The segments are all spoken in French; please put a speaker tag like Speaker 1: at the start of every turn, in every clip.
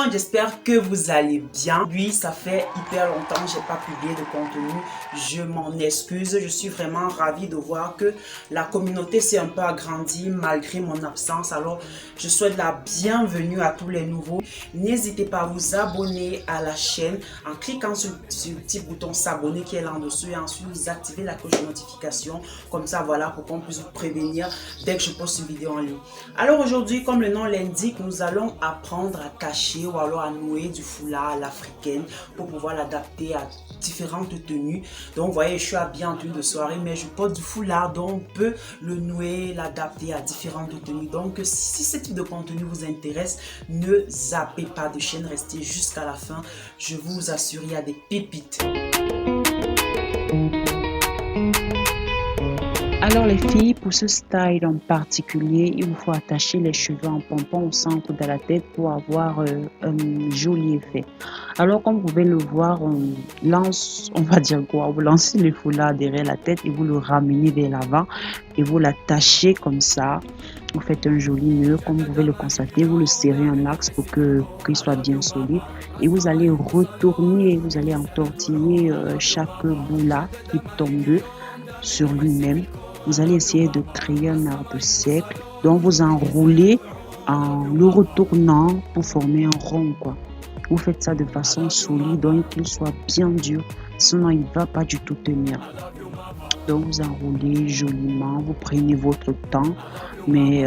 Speaker 1: monde, j'espère que vous allez bien. Oui, ça fait hyper longtemps que j'ai pas publié de contenu. Je m'en excuse. Je suis vraiment ravie de voir que la communauté s'est un peu agrandie malgré mon absence. Alors, je souhaite la bienvenue à tous les nouveaux. N'hésitez pas à vous abonner à la chaîne en cliquant sur le petit bouton s'abonner qui est là en dessous et ensuite vous activez la cloche de notification. Comme ça, voilà, pour qu'on puisse vous prévenir dès que je poste une vidéo en ligne. Alors aujourd'hui, comme le nom l'indique, nous allons apprendre à cacher ou alors à nouer du foulard à l'africaine pour pouvoir l'adapter à différentes tenues. Donc vous voyez, je suis habillée en tenue de soirée, mais je porte du foulard, donc on peut le nouer, l'adapter à différentes tenues. Donc si ce type de contenu vous intéresse, ne zappez pas de chaîne, restez jusqu'à la fin. Je vous assure, il y a des pépites.
Speaker 2: Alors les filles, pour ce style en particulier, il vous faut attacher les cheveux en pompon au centre de la tête pour avoir un joli effet. Alors comme vous pouvez le voir, on lance, on va dire quoi, vous lancez le foulard derrière la tête et vous le ramenez vers l'avant et vous l'attachez comme ça. Vous faites un joli nœud, comme vous pouvez le constater, vous le serrez en axe pour qu'il soit bien solide et vous allez retourner, vous allez entortiller chaque bout là qui tombe sur lui-même. Vous allez essayer de créer un arbre sec. Donc vous enroulez en le retournant pour former un rond, quoi. Vous faites ça de façon solide, donc qu'il soit bien dur, sinon il ne va pas du tout tenir. Donc vous enroulez joliment, vous prenez votre temps, mais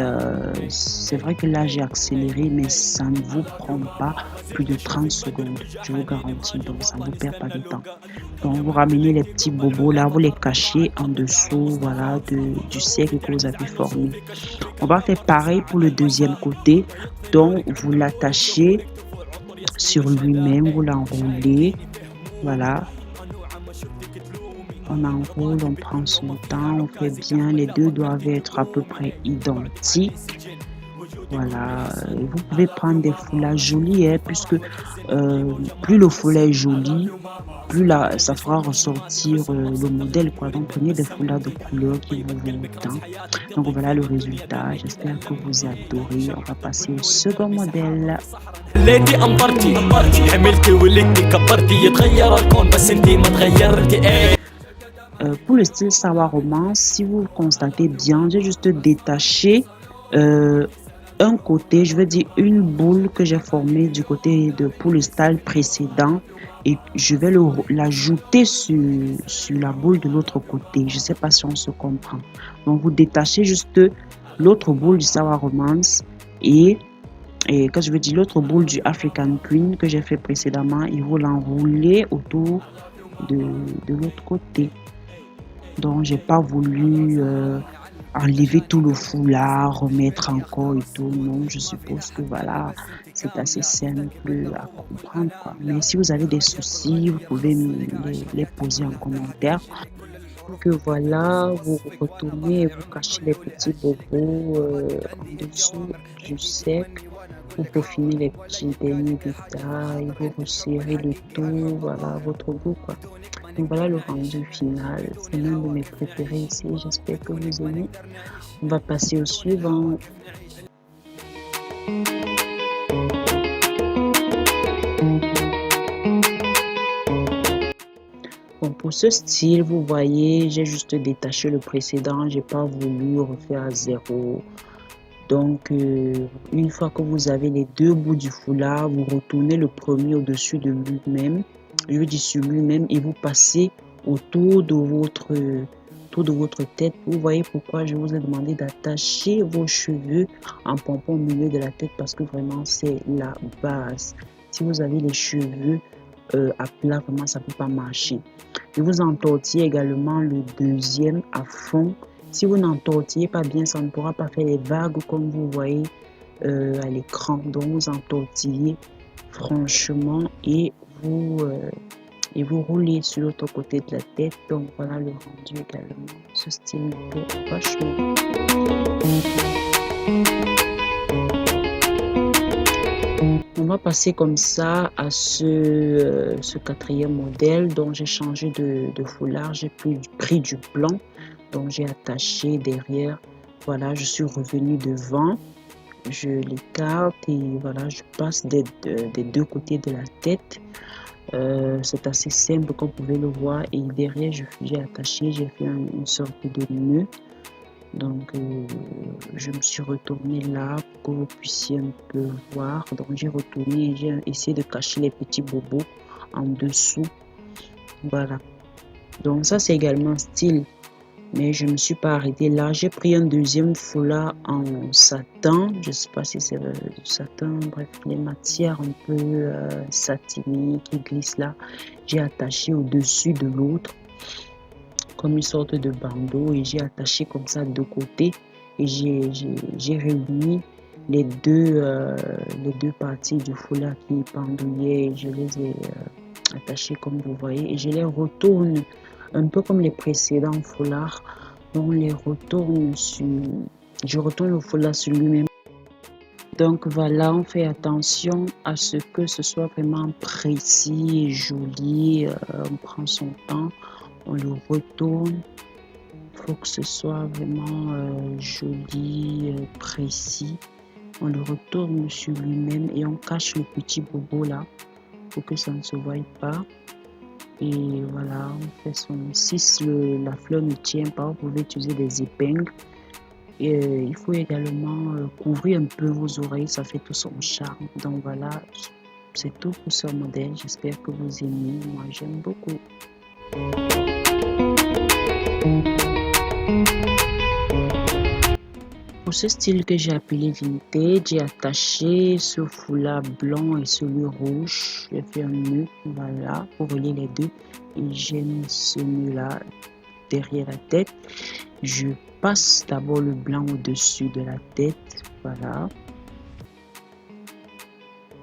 Speaker 2: c'est vrai que là j'ai accéléré, mais ça ne vous prend pas plus de 30 secondes, je vous garantis, donc ça ne vous perd pas de temps. Donc vous ramenez les petits bobos là, vous les cachez en dessous, voilà, du cercle que vous avez formé. On va faire pareil pour le deuxième côté, donc vous l'attachez sur lui-même, vous l'enroulez, voilà. On enroule, on prend son temps, on fait bien. Les deux doivent être à peu près identiques. Voilà. Vous pouvez prendre des foulards jolis, hein, puisque plus le foulard est joli, plus ça fera ressortir le modèle, quoi. Donc prenez des foulards de couleur qui vous vont autant. Donc voilà le résultat. J'espère que vous adorez. On va passer au second modèle. Pour le style Sawa Romance, si vous constatez bien, j'ai juste détaché un côté, je veux dire une boule que j'ai formée du côté pour le style précédent et je vais l'ajouter sur la boule de l'autre côté. Je ne sais pas si on se comprend. Donc vous détachez juste l'autre boule du Sawa Romance et quand je veux dire l'autre boule du African Queen que j'ai fait précédemment et vous l'enroulez autour de l'autre côté. Donc j'ai pas voulu enlever tout le foulard, remettre encore et tout. Non, je suppose que voilà, c'est assez simple à comprendre, quoi. Mais si vous avez des soucis, vous pouvez les poser en commentaire. Que voilà, vous retournez et vous cachez les petits bobos en dessous du cercle. Vous peaufinez les petits derniers détails, vous resserrez le tout, voilà, votre goût, quoi. Donc voilà le rendu final, c'est l'un de mes préférés ici, j'espère que vous aimez. On va passer au suivant. Bon, pour ce style, vous voyez, j'ai juste détaché le précédent, j'ai pas voulu refaire à zéro. Donc, une fois que vous avez les deux bouts du foulard, vous retournez le premier au-dessus de lui-même, je veux dire sur lui-même, et vous passez autour de votre tête. Vous voyez pourquoi je vous ai demandé d'attacher vos cheveux en pompon au milieu de la tête, parce que vraiment, c'est la base. Si vous avez les cheveux à plat, vraiment, ça ne peut pas marcher. Et vous entortillez également le deuxième à fond. Si vous n'entortillez pas bien, ça ne pourra pas faire les vagues comme vous voyez à l'écran. Donc vous entortillez franchement et vous roulez sur l'autre côté de la tête. Donc voilà le rendu également. Ce style me plaît vachement. On va passer comme ça à ce quatrième modèle. Donc j'ai changé de foulard, j'ai pris du blanc. Donc j'ai attaché derrière, voilà, je suis revenue devant je l'écarte et voilà, je passe des deux côtés de la tête. C'est assez simple comme vous pouvez le voir et derrière j'ai attaché, j'ai fait une sorte de nœud. Donc je me suis retournée là pour que vous puissiez un peu voir. Donc j'ai retourné et j'ai essayé de cacher les petits bobos en dessous. Voilà. Donc ça c'est également un style, mais je ne me suis pas arrêtée là. J'ai pris un deuxième foulard en satin. Je ne sais pas si c'est du satin, bref, les matières un peu satinées qui glissent là. J'ai attaché au-dessus de l'autre comme une sorte de bandeau et j'ai attaché comme ça de côté et j'ai réuni les deux parties du foulard qui pendouillaient. Je les ai attachés comme vous voyez et je les retourne un peu comme les précédents foulards. On les retourne sur, je retourne le foulard sur lui-même. Donc voilà, on fait attention à ce que ce soit vraiment précis et joli. On prend son temps, on le retourne. Il faut que ce soit vraiment joli, précis. On le retourne sur lui-même et on cache le petit bobo là pour que ça ne se voie pas. Et voilà, on fait son... Si la fleur ne tient pas, vous pouvez utiliser des épingles. Et il faut également couvrir un peu vos oreilles, ça fait tout son charme. Donc voilà, c'est tout pour ce modèle. J'espère que vous aimez. Moi, j'aime beaucoup. Pour ce style que j'ai appelé vintage, j'ai attaché ce foulard blanc et celui rouge. J'ai fait un nœud, voilà, pour relier les deux. Et j'ai mis ce nœud là derrière la tête. Je passe d'abord le blanc au-dessus de la tête, voilà.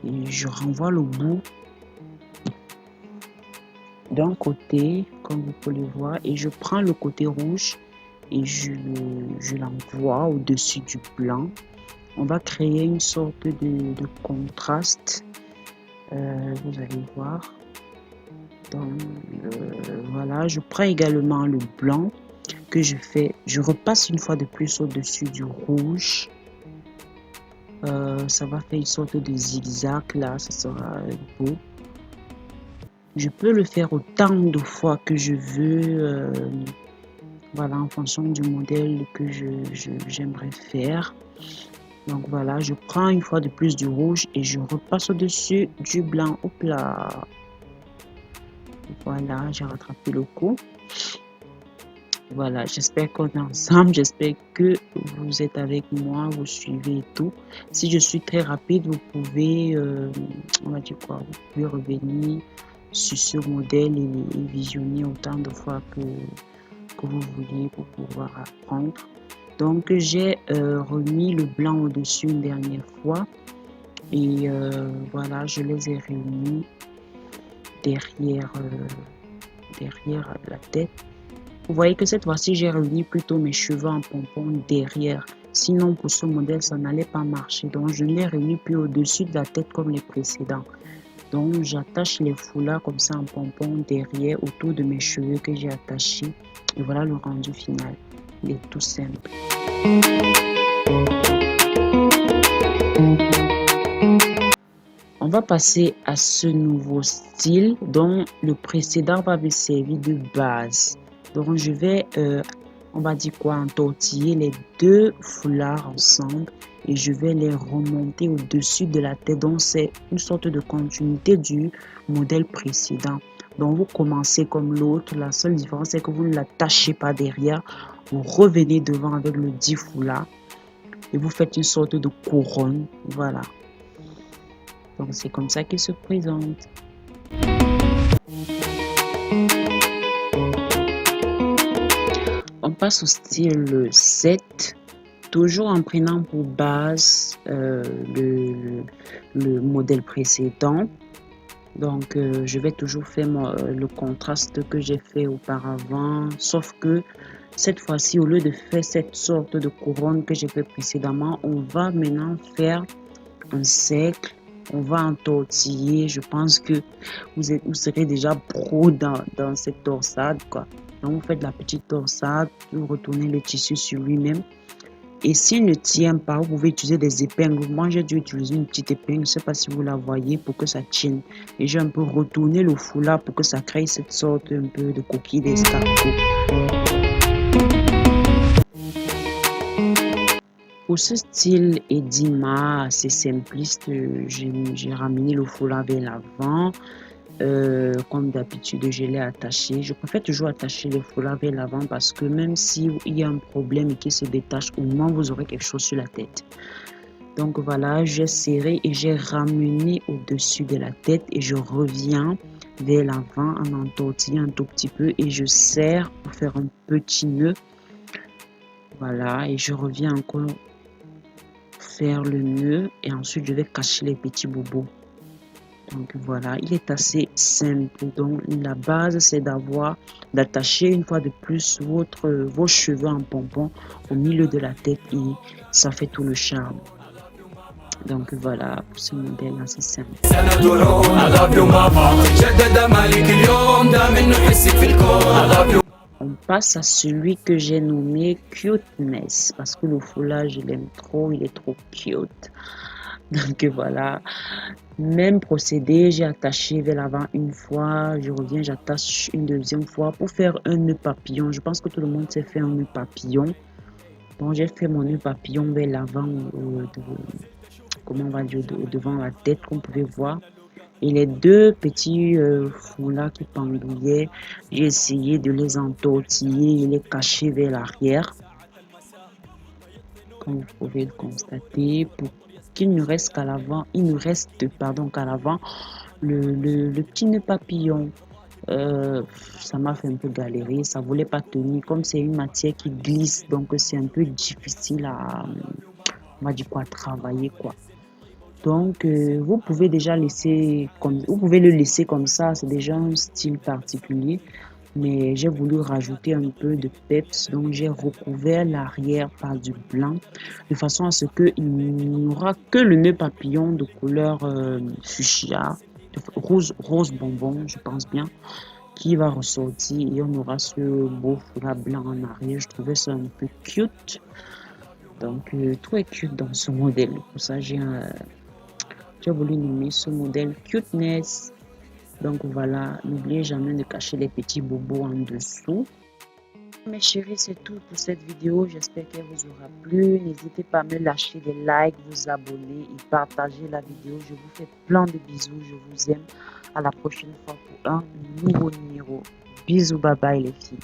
Speaker 2: Et je renvoie le bout d'un côté, comme vous pouvez le voir, et je prends le côté rouge et je l'envoie au-dessus du blanc. On va créer une sorte de contraste, vous allez voir. Donc, voilà, je prends également le blanc que je fais, je repasse une fois de plus au-dessus du rouge. Ça va faire une sorte de zigzag là, ça sera beau. Je peux le faire autant de fois que je veux, voilà, en fonction du modèle que j'aimerais faire. Donc voilà, je prends une fois de plus du rouge et je repasse au-dessus du blanc. Hop là. Voilà, j'ai rattrapé le coup. Voilà, j'espère qu'on est ensemble, j'espère que vous êtes avec moi, vous suivez et tout. Si je suis très rapide, vous pouvez, on va dire quoi, vous pouvez revenir sur ce modèle et visionner autant de fois que vous voulez pour pouvoir apprendre. Donc, j'ai remis le blanc au-dessus une dernière fois et voilà, je les ai réunis derrière la tête. Vous voyez que cette fois-ci, j'ai réuni plutôt mes cheveux en pompon derrière. Sinon, pour ce modèle, ça n'allait pas marcher. Donc, je ne les réunis plus au-dessus de la tête comme les précédents. Donc, j'attache les foulards comme ça en pompon derrière autour de mes cheveux que j'ai attachés. Et voilà le rendu final. Il est tout simple. On va passer à ce nouveau style dont le précédent va me servir de base. Donc, je vais, on va dire quoi, entortiller les deux foulards ensemble et je vais les remonter au-dessus de la tête. Donc, c'est une sorte de continuité du modèle précédent. Donc, vous commencez comme l'autre. La seule différence, c'est que vous ne l'attachez pas derrière. Vous revenez devant avec le dit foulard et vous faites une sorte de couronne. Voilà. Donc, c'est comme ça qu'il se présente. On passe au style 7, toujours en prenant pour base le modèle précédent. Donc, je vais toujours faire le contraste que j'ai fait auparavant, sauf que cette fois-ci, au lieu de faire cette sorte de couronne que j'ai fait précédemment, on va maintenant faire un cercle. On va entortiller. Je pense que vous serez déjà pro dans cette torsade, quoi. Donc, vous faites la petite torsade, vous retournez le tissu sur lui-même Et s'il ne tient pas, vous pouvez utiliser des épingles. Moi, j'ai dû utiliser une petite épingle. Je ne sais pas si vous la voyez pour que ça tienne. Et j'ai un peu retourné le foulard pour que ça crée cette sorte un peu de coquille d'escargot. Pour ce style Edima assez simpliste, j'ai ramené le foulard vers l'avant. Comme d'habitude, je l'ai attaché. Je préfère toujours attacher le foulard vers l'avant parce que même s'il y a un problème et qu'il se détache, au moins vous aurez quelque chose sur la tête. Donc voilà, j'ai serré et j'ai ramené au-dessus de la tête et je reviens vers l'avant en entortillant un tout petit peu et je serre pour faire un petit nœud. Voilà, et je reviens encore faire le nœud et ensuite je vais cacher les petits bobos. Donc voilà, il est assez simple. Donc la base, c'est d'attacher une fois de plus vos cheveux en pompon au milieu de la tête et ça fait tout le charme. Donc voilà, pour ce modèle assez simple. On passe à celui que j'ai nommé Cuteness parce que le foulard, je l'aime trop, il est trop cute. Donc voilà, même procédé, j'ai attaché vers l'avant une fois, je reviens, j'attache une deuxième fois pour faire un nœud papillon. Je pense que tout le monde sait faire un nœud papillon. Donc j'ai fait mon nœud papillon vers l'avant, comment on va dire, devant la tête, comme vous pouvez voir. Et les deux petits foulards qui pendouillaient, j'ai essayé de les entortiller et les cacher vers l'arrière. Comme vous pouvez le constater, pour qu'il ne reste qu'à l'avant, qu'à l'avant le petit nœud papillon. Ça m'a fait un peu galérer, ça voulait pas tenir, comme c'est une matière qui glisse, donc c'est un peu difficile à, on va dire quoi, à travailler quoi. Donc vous pouvez déjà vous pouvez le laisser comme ça, c'est déjà un style particulier. Mais j'ai voulu rajouter un peu de peps, donc j'ai recouvert l'arrière par du blanc de façon à ce qu'il n'y aura que le nœud papillon de couleur fuchsia, rose bonbon, je pense bien, qui va ressortir et on aura ce beau foulard blanc en arrière. Je trouvais ça un peu cute, donc tout est cute dans ce modèle. Pour ça, j'ai voulu nommer ce modèle Cuteness. Donc voilà, n'oubliez jamais de cacher les petits bobos en dessous. Mes chéris, c'est tout pour cette vidéo. J'espère qu'elle vous aura plu. N'hésitez pas à me lâcher des likes, vous abonner et partager la vidéo. Je vous fais plein de bisous. Je vous aime. À la prochaine fois pour un nouveau numéro. Bisous, bye bye les filles.